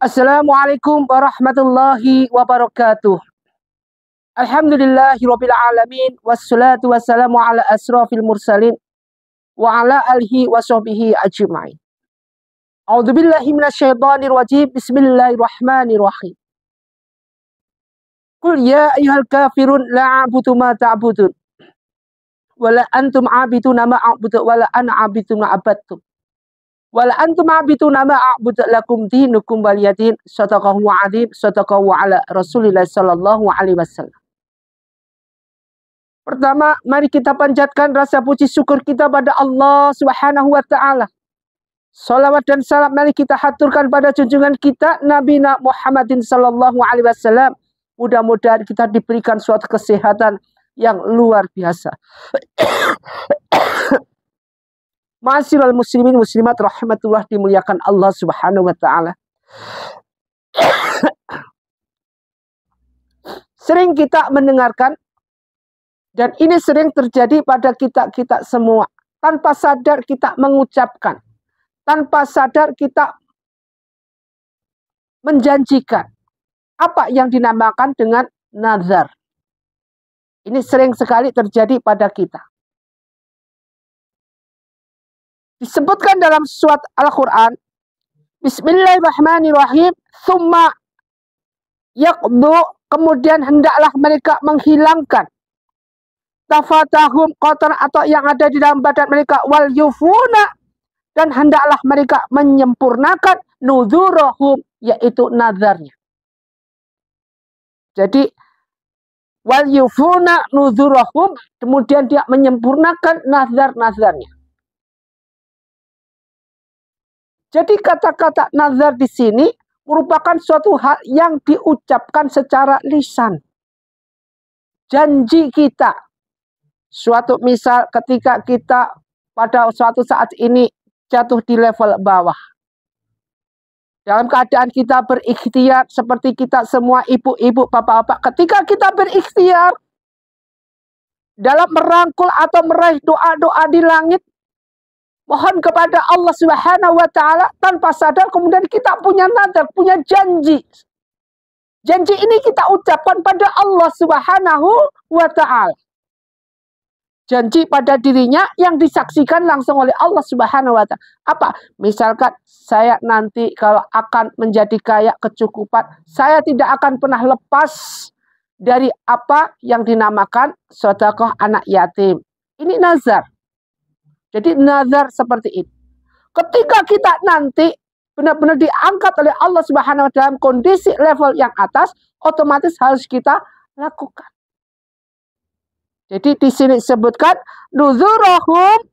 Assalamualaikum warahmatullahi wabarakatuh. Alhamdulillahirabbil alamin wassalatu wassalamu ala asrofil mursalin wa ala alihi washabbihi ajmain. A'udzubillahi minasyaitonir rajim. Bismillahirrahmanirrahim. Qul ya ayyuhal kafirun la a'budu ma ta'budun wala antum 'abiduna ma a'budu wala ana 'abidu ma 'abadtum. Wala antum abiduna ma a'budu lakum dinukum waliyadin. Shadaqallahu adzim. Shadaqallahu ala Rasulillah sallallahu alaihi wasallam. Pertama, mari kita panjatkan rasa puji syukur kita pada Allah Subhanahu wa taala. Salawat dan salam mari kita haturkan pada junjungan kita Nabi Muhammadin sallallahu alaihi wasallam. Mudah-mudahan kita diberikan suatu kesehatan yang luar biasa. Ma'asyiral muslimin muslimat rahmatullah dimuliakan Allah Subhanahu wa taala. Sering kita mendengarkan dan ini sering terjadi pada kita semua. Tanpa sadar kita mengucapkan, tanpa sadar kita menjanjikan apa yang dinamakan dengan nazar. Ini sering sekali terjadi pada kita. Disebutkan dalam surat Al-Quran, Bismillahirrahmanirrahim, Thumma yaqdu, kemudian hendaklah mereka menghilangkan tafatahum, kotoran atau yang ada di dalam badan mereka, wal yufuna, dan hendaklah mereka menyempurnakan nudzurohum, yaitu nazarnya. Jadi wal yufuna nudzurohum, kemudian dia menyempurnakan nazar-nazarnya. Jadi kata-kata nazar di sini merupakan suatu hal yang diucapkan secara lisan. Janji kita. Suatu misal ketika kita pada suatu saat ini jatuh di level bawah. Dalam keadaan kita berikhtiar seperti kita semua ibu-ibu, bapak-bapak. Ketika kita berikhtiar dalam merangkul atau meraih doa-doa di langit, mohon kepada Allah Subhanahu wa taala, tanpa sadar kemudian kita punya nazar, punya janji. Janji ini kita ucapkan pada Allah Subhanahu wa taala. Janji pada dirinya yang disaksikan langsung oleh Allah Subhanahu wa taala. Apa? Misalkan saya nanti kalau akan menjadi kaya kecukupan, saya tidak akan pernah lepas dari apa yang dinamakan sedekah anak yatim. Ini nazar. Jadi nazar seperti itu. Ketika kita nanti benar-benar diangkat oleh Allah Subhanahu wa taala dalam kondisi level yang atas, otomatis harus kita lakukan. Jadi di sini disebutkan nuzurahum,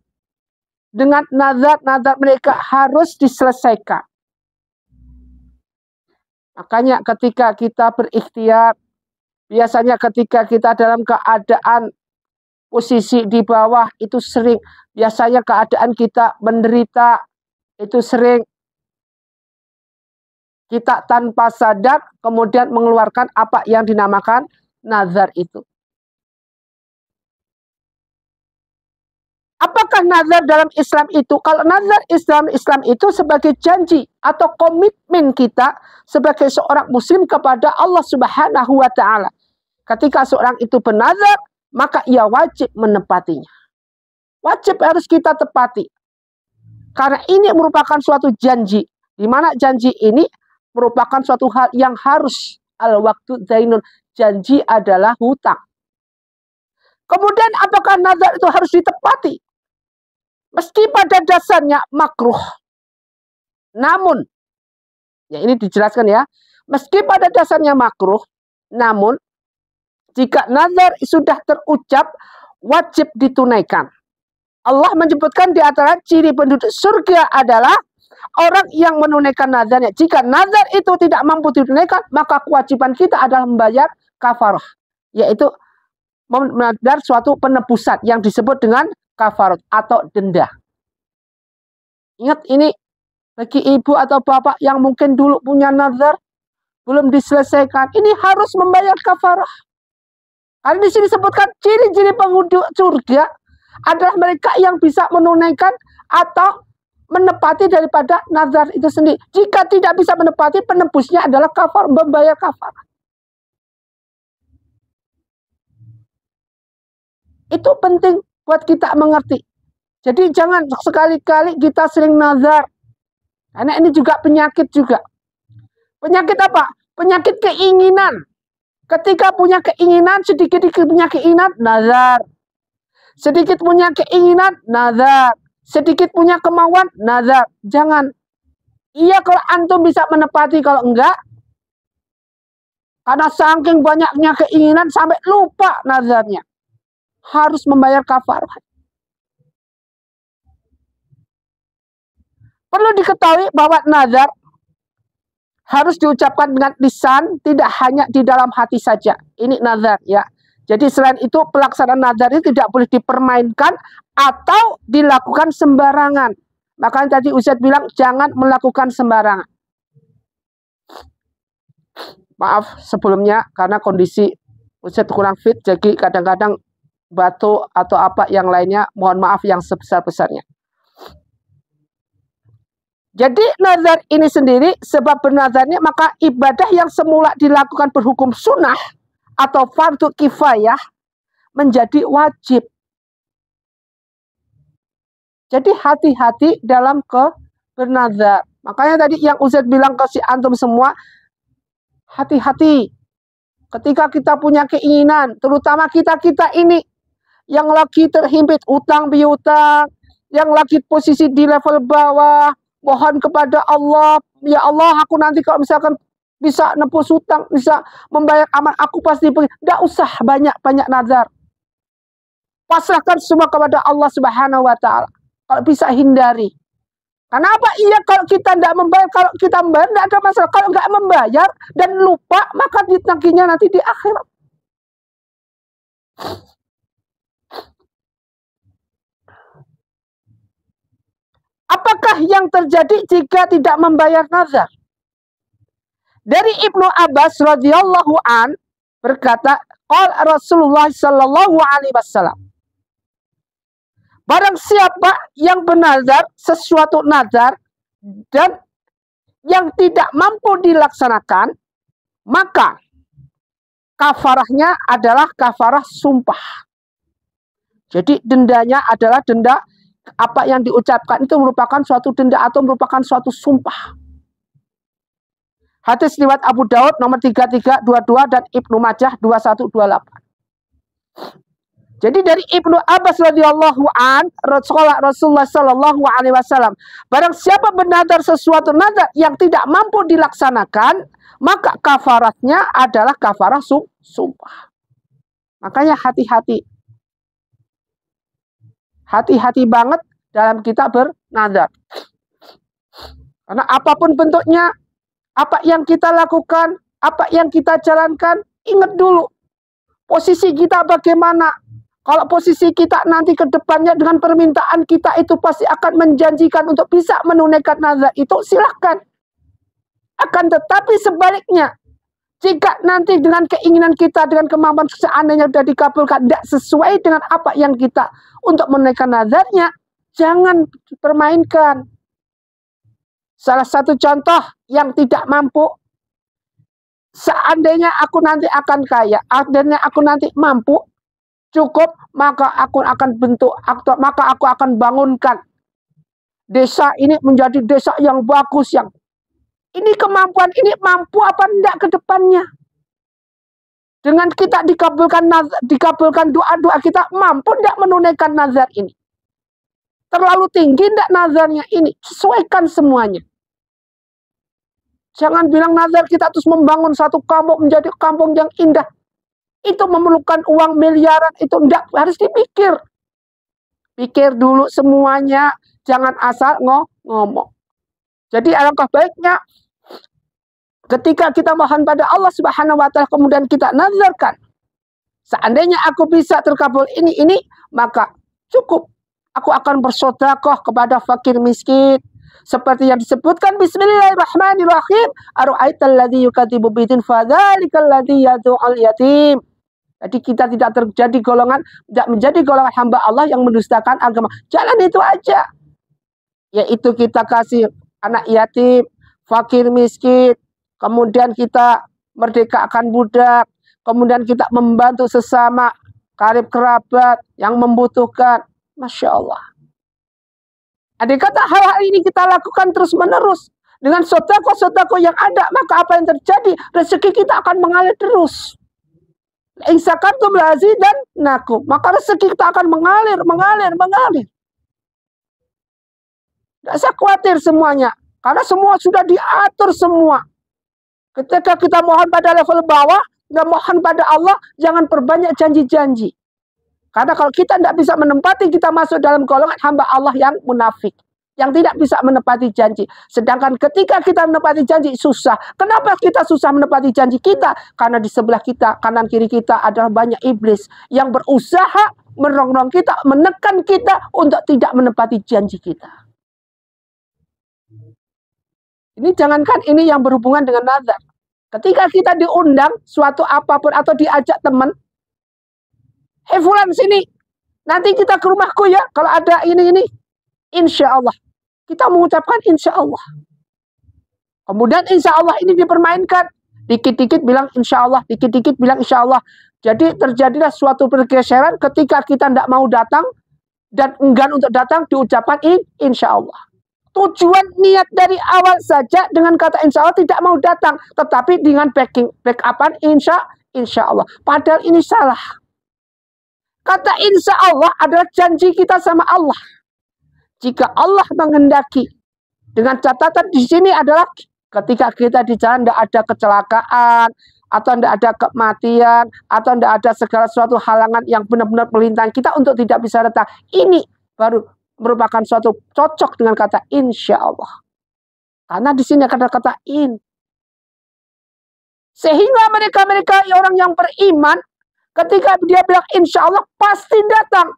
dengan nazar-nazar mereka harus diselesaikan. Makanya ketika kita berikhtiar, biasanya ketika kita dalam keadaan posisi di bawah itu sering, biasanya keadaan kita menderita itu sering kita tanpa sadar kemudian mengeluarkan apa yang dinamakan nazar itu. Apakah nazar dalam Islam itu? Kalau nazar Islam itu sebagai janji atau komitmen kita sebagai seorang muslim kepada Allah Subhanahu wa taala. Ketika seorang itu bernazar, maka ia wajib menepatinya. Wajib harus kita tepati. Karena ini merupakan suatu janji. Di mana janji ini merupakan suatu hal yang harus. Al-waktu zainun. Janji adalah hutang. Kemudian apakah nazar itu harus ditepati? Meski pada dasarnya makruh. Namun, ya ini dijelaskan ya. Meski pada dasarnya makruh, namun jika nazar sudah terucap, wajib ditunaikan. Allah menyebutkan di antara ciri penduduk surga adalah orang yang menunaikan nazarnya. Jika nazar itu tidak mampu ditunaikan, maka kewajiban kita adalah membayar kafarah. Yaitu menazar suatu penebusan yang disebut dengan kafarat atau denda. Ingat ini bagi ibu atau bapak yang mungkin dulu punya nazar, belum diselesaikan. Ini harus membayar kafarah. Karena di sini disebutkan ciri-ciri penduduk surga adalah mereka yang bisa menunaikan atau menepati daripada nazar itu sendiri. Jika tidak bisa menepati, penebusnya adalah kafar, membayar kafar. Itu penting buat kita mengerti. Jadi jangan sekali-kali kita sering nazar. Karena ini juga penyakit juga. Penyakit apa? Penyakit keinginan. Ketika punya keinginan, sedikit punya keinginan, nazar. Sedikit punya keinginan, nazar. Sedikit punya kemauan, nazar. Jangan. Iya kalau antum bisa menepati, kalau enggak, karena saking banyaknya keinginan sampai lupa nazarnya. Harus membayar kafarah. Perlu diketahui bahwa nazar harus diucapkan dengan lisan, tidak hanya di dalam hati saja. Ini nazar ya. Jadi selain itu pelaksanaan nazar itu tidak boleh dipermainkan atau dilakukan sembarangan. Makanya tadi Ustadz bilang jangan melakukan sembarangan. Maaf sebelumnya karena kondisi Ustadz kurang fit, jadi kadang-kadang batuk atau apa yang lainnya, mohon maaf yang sebesar-besarnya. Jadi nazar ini sendiri, sebab bernazarnya maka ibadah yang semula dilakukan berhukum sunnah atau fardu kifayah menjadi wajib. Jadi hati-hati dalam bernazar. Makanya tadi yang Ustadz bilang ke si antum semua, hati-hati ketika kita punya keinginan, terutama kita-kita ini yang lagi terhimpit utang piutang, yang lagi posisi di level bawah, mohon kepada Allah, ya Allah aku nanti kalau misalkan bisa nebus hutang, bisa membayar aman, aku pasti pergi. Tidak usah banyak-banyak nazar. Pasrahkan semua kepada Allah Subhanahu wa Ta'ala. Kalau bisa hindari. Kenapa? Iya kalau kita tidak membayar, kalau kita membayar tidak ada masalah. Kalau nggak membayar dan lupa, maka ditagihnya nanti di akhirat. Apakah yang terjadi jika tidak membayar nazar? Dari Ibnu Abbas radhiyallahu an berkata, qala Rasulullah sallallahu alaihi wasallam, barang siapa yang bernazar sesuatu nazar dan yang tidak mampu dilaksanakan, maka kafarahnya adalah kafarah sumpah. Jadi dendanya adalah denda, apa yang diucapkan itu merupakan suatu denda atau merupakan suatu sumpah. Hadis riwayat Abu Daud nomor 3322 dan Ibnu Majah 2128. Jadi dari Ibnu Abbas radhiyallahu an, Rasulullah sallallahu alaihi wasallam, barang siapa bernazar sesuatu nazar yang tidak mampu dilaksanakan, maka kafaratnya adalah kafarah sumpah. Makanya hati-hati. Hati-hati banget dalam kita bernazar. Karena apapun bentuknya, apa yang kita lakukan, apa yang kita jalankan, ingat dulu posisi kita bagaimana. Kalau posisi kita nanti ke depannya dengan permintaan kita itu pasti akan menjanjikan untuk bisa menunaikan nazar itu, silahkan. Akan tetapi sebaliknya, jika nanti dengan keinginan kita, dengan kemampuan seandainya sudah dikabulkan, tidak sesuai dengan apa yang kita untuk menunaikan nazarnya, jangan permainkan. Salah satu contoh yang tidak mampu, seandainya aku nanti akan kaya, seandainya aku nanti mampu, cukup, maka aku akan maka aku akan bangunkan desa ini menjadi desa yang bagus, yang ini kemampuan ini mampu apa enggak ke depannya? Dengan kita dikabulkan doa-doa kita, mampu enggak menunaikan nazar ini? Terlalu tinggi enggak nazarnya ini? Sesuaikan semuanya. Jangan bilang nazar kita terus membangun satu kampung menjadi kampung yang indah. Itu memerlukan uang miliaran, itu enggak, harus dipikir. Pikir dulu semuanya, jangan asal ngomong. Jadi alangkah baiknya ketika kita mohon pada Allah Subhanahu wa Ta'ala, kemudian kita nazarkan, seandainya aku bisa terkabul ini, maka cukup. Aku akan bersedekah kepada fakir miskin. Seperti yang disebutkan, Bismillahirrahmanirrahim. Ara'aital ladzi yukadzibu bidin fadzalikal ladzi yad'ul yatim. Jadi kita tidak menjadi golongan hamba Allah yang mendustakan agama. Jalan itu aja. yaitu kita kasih anak yatim, fakir miskin, kemudian kita merdekakan budak, kemudian kita membantu sesama karib kerabat yang membutuhkan. Masya Allah. Andai kata hal-hal ini kita lakukan terus-menerus dengan sedekah-sedekah yang ada, maka apa yang terjadi? Rezeki kita akan mengalir terus. Insakantum lazidannakum, maka rezeki kita akan mengalir. Tidak usah khawatir semuanya, karena semua sudah diatur semua. Ketika kita mohon pada level bawah, nggak mohon pada Allah, jangan perbanyak janji-janji. Karena kalau kita tidak bisa menempati, kita masuk dalam golongan hamba Allah yang munafik, yang tidak bisa menepati janji. Sedangkan ketika kita menepati janji, susah. Kenapa kita susah menepati janji kita? Karena di sebelah kita, kanan kiri kita adalah banyak iblis yang berusaha merongrong kita, menekan kita untuk tidak menepati janji kita. Ini jangankan ini yang berhubungan dengan nazar. Ketika kita diundang suatu apapun atau diajak teman, "Hei fulan sini, nanti kita ke rumahku ya, kalau ada ini. Insya Allah." Kita mengucapkan insya Allah. Kemudian insya Allah ini dipermainkan. Dikit-dikit bilang insya Allah, dikit-dikit bilang insya Allah. Jadi terjadilah suatu pergeseran ketika kita tidak mau datang dan enggan untuk datang, diucapkan insya Allah. Tujuan niat dari awal saja dengan kata insya Allah tidak mau datang, tetapi dengan backupan insya Allah. Padahal ini salah. Kata insya Allah adalah janji kita sama Allah. Jika Allah menghendaki, dengan catatan di sini adalah ketika kita di jalan tidak ada kecelakaan, atau tidak ada kematian, atau tidak ada segala suatu halangan yang benar-benar melintas kita untuk tidak bisa datang. Ini baru merupakan suatu cocok dengan kata insya Allah. Karena di sini ada kata in. Sehingga mereka orang yang beriman, ketika dia bilang insya Allah pasti datang.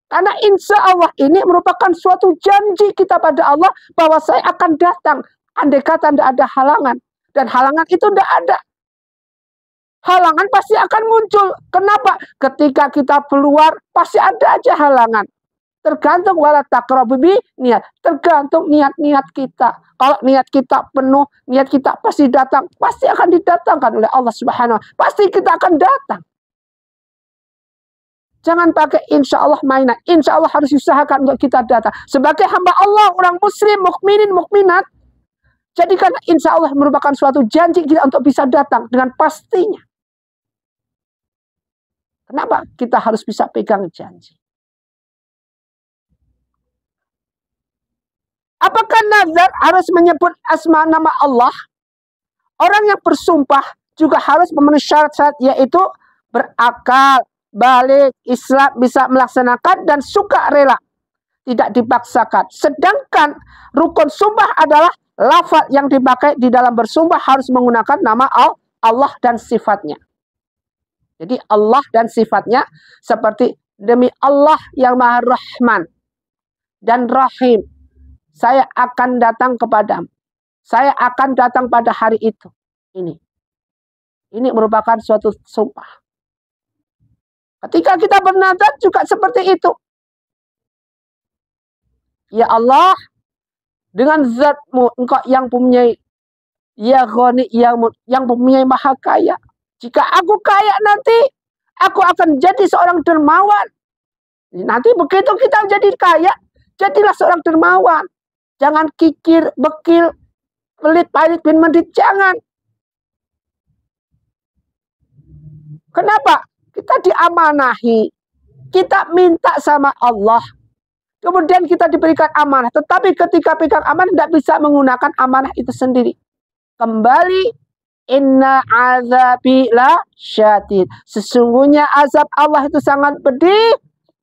Karena insya Allah ini merupakan suatu janji kita pada Allah bahwa saya akan datang. Andai kata tidak ada halangan. Dan halangan itu tidak ada. Halangan pasti akan muncul. Kenapa? Ketika kita keluar pasti ada aja halangan. Tergantung wala taqrabu niat. Tergantung niat-niat kita. Kalau niat kita penuh, niat kita pasti datang. Pasti akan didatangkan oleh Allah Subhanahu wa Ta'ala. Pasti kita akan datang. Jangan pakai insya Allah mainan. Insya Allah harus usahakan untuk kita datang. Sebagai hamba Allah, orang muslim, mukminin, mukminat, jadikan insya Allah merupakan suatu janji kita untuk bisa datang dengan pastinya. Kenapa kita harus bisa pegang janji? Apakah nazar harus menyebut asma nama Allah? Orang yang bersumpah juga harus memenuhi syarat-syarat, yaitu berakal, balik, Islam, bisa melaksanakan, dan suka rela, tidak dipaksakan. Sedangkan rukun sumpah adalah lafaz yang dipakai di dalam bersumpah harus menggunakan nama Allah dan sifatnya. Jadi Allah dan sifatnya seperti demi Allah yang Maha Rahman dan Rahim, saya akan datang kepadamu. Saya akan datang pada hari itu. Ini merupakan suatu sumpah. Ketika kita bernazar juga seperti itu. Ya Allah, dengan zat-Mu, Engkau yang mempunyai, ya Ghani, yang mempunyai maha kaya. Jika aku kaya nanti, aku akan jadi seorang dermawan. Nanti begitu kita jadi kaya, jadilah seorang dermawan. Jangan kikir, bekil, pelit, pahit, bin mendit, jangan. Kenapa? Kita diamanahi. Kita minta sama Allah. Kemudian kita diberikan amanah. Tetapi ketika pegang amanah, tidak bisa menggunakan amanah itu sendiri. Kembali, inna azabi la syadid. Sesungguhnya azab Allah itu sangat pedih.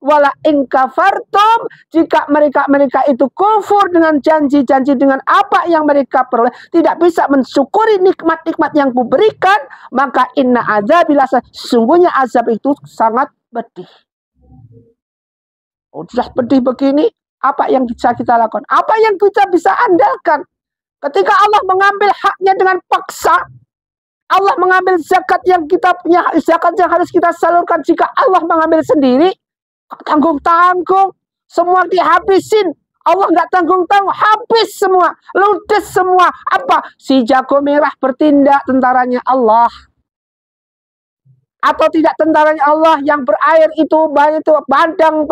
Wala in kafartum, jika mereka itu kufur dengan janji-janji, dengan apa yang mereka peroleh, tidak bisa mensyukuri nikmat-nikmat yang kuberikan, maka inna azabillah, sesungguhnya azab itu sangat pedih. Oh, sudah pedih begini, apa yang bisa kita lakukan? Apa yang kita bisa andalkan? Ketika Allah mengambil haknya dengan paksa, Allah mengambil zakat yang kita punya, zakat yang harus kita salurkan, jika Allah mengambil sendiri, tanggung-tanggung, semua dihabisin. Allah nggak tanggung-tanggung, habis semua, ludes semua. Apa? Si jago merah bertindak, tentaranya Allah. Atau tidak tentaranya Allah yang berair itu, bandang,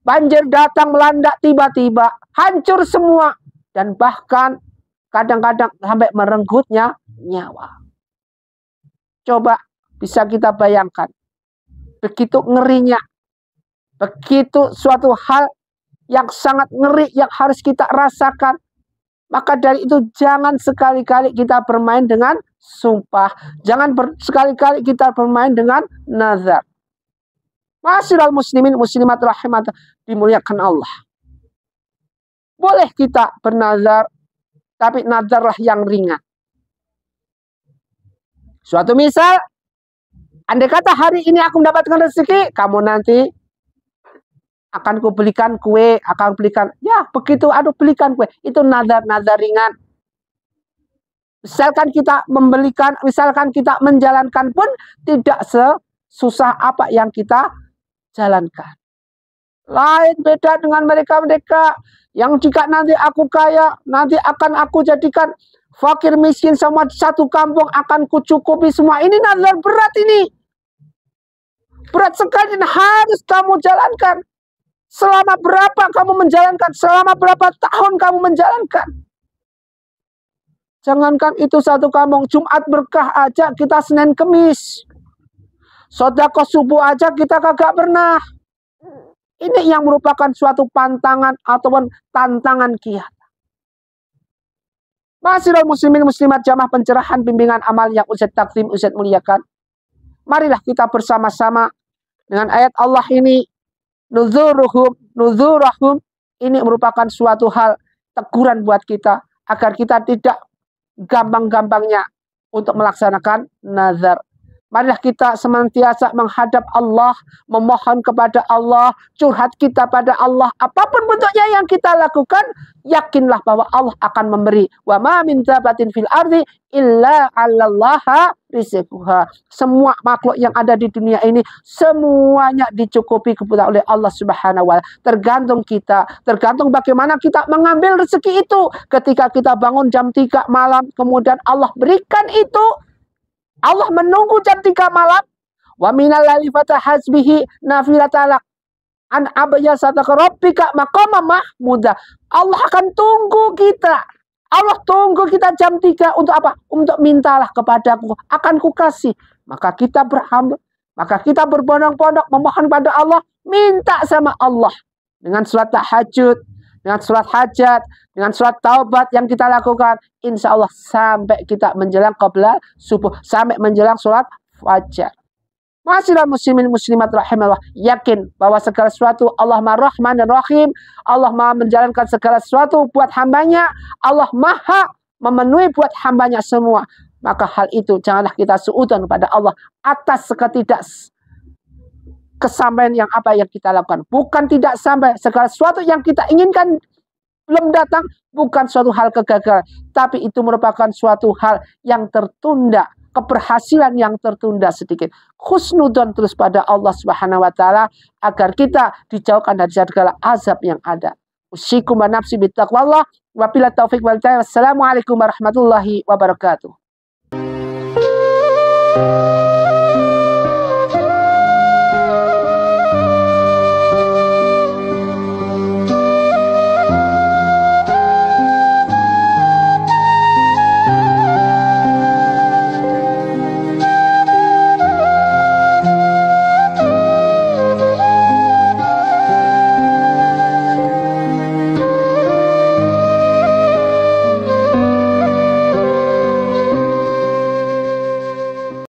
banjir datang melanda tiba-tiba, hancur semua. Dan bahkan kadang-kadang sampai merenggutnya nyawa. Coba bisa kita bayangkan. Begitu ngerinya. Begitu suatu hal yang sangat ngeri yang harus kita rasakan. Maka dari itu jangan sekali-kali kita bermain dengan sumpah. Jangan sekali-kali kita bermain dengan nazar. Ma'asyiral muslimin muslimat rahimat dimuliakan Allah. Boleh kita bernazar, tapi nazarlah yang ringan. Suatu misal, andai kata hari ini aku mendapatkan rezeki, kamu nanti akan kubelikan kue, akan belikan, ya begitu, aduh belikan kue. Itu nazar-nazar ringan. Misalkan kita membelikan, misalkan kita menjalankan pun tidak sesusah apa yang kita jalankan. Lain beda dengan mereka-mereka yang jika nanti aku kaya, nanti akan aku jadikan fakir miskin sama satu kampung, akan kucukupi semua. Ini nazar berat ini. Berat sekali, harus kamu jalankan. Selama berapa kamu menjalankan? Selama berapa tahun kamu menjalankan? Jangankan itu satu kampung, Jumat berkah aja kita Senin Kemis. Sedekah subuh aja kita kagak pernah. Ini yang merupakan suatu pantangan ataupun tantangan kita. Ma'asyiral muslimin muslimat jamaah pencerahan bimbingan amal yang Ustaz takdim, Ustaz muliakan. Marilah kita bersama-sama dengan ayat Allah ini. Nuzurahum ini merupakan suatu hal teguran buat kita agar kita tidak gampang-gampangnya untuk melaksanakan nazar. Marilah kita senantiasa menghadap Allah, memohon kepada Allah, curhat kita pada Allah. Apapun bentuknya yang kita lakukan, yakinlah bahwa Allah akan memberi. Wa ma min dabatin fil ardi illa 'alallaha rizquha. Semua makhluk yang ada di dunia ini semuanya dicukupi kepada oleh Allah Subhanahu wa taala. Tergantung kita, tergantung bagaimana kita mengambil rezeki itu. Ketika kita bangun jam 3 malam, kemudian Allah berikan itu, Allah menunggu jam 3 malam. Wa minal laili fatahasbihi nafilatalak an abyasataka rabbika maqama mahmuda. Allah akan tunggu kita. Allah tunggu kita jam 3 untuk apa? Untuk mintalah kepadaku, akan kukasih. Maka kita berhamba, maka kita berbondong-bondong memohon pada Allah, minta sama Allah dengan surat tahajud, dengan surat hajat, dengan surat taubat yang kita lakukan, insya Allah sampai kita menjelang qabla subuh, sampai menjelang surat fajar. Ma'asyiral muslimin muslimat rahimallah, yakin bahwa segala sesuatu Allah Maha Rahman dan Rahim, Allah Maha menjalankan segala sesuatu buat hambanya, Allah Maha memenuhi buat hambanya semua. Maka hal itu janganlah kita suudzon pada Allah atas kesampaian yang apa yang kita lakukan. Bukan tidak sampai, segala sesuatu yang kita inginkan belum datang, bukan suatu hal kegagalan, tapi itu merupakan suatu hal yang tertunda, keberhasilan yang tertunda sedikit. Husnudon terus pada Allah Subhanahu wa taala agar kita dijauhkan dari segala azab yang ada. Usikum wa nafsi bittaqwallah wa bila taufiq wal hidayah. Wassalamualaikum warahmatullahi wabarakatuh.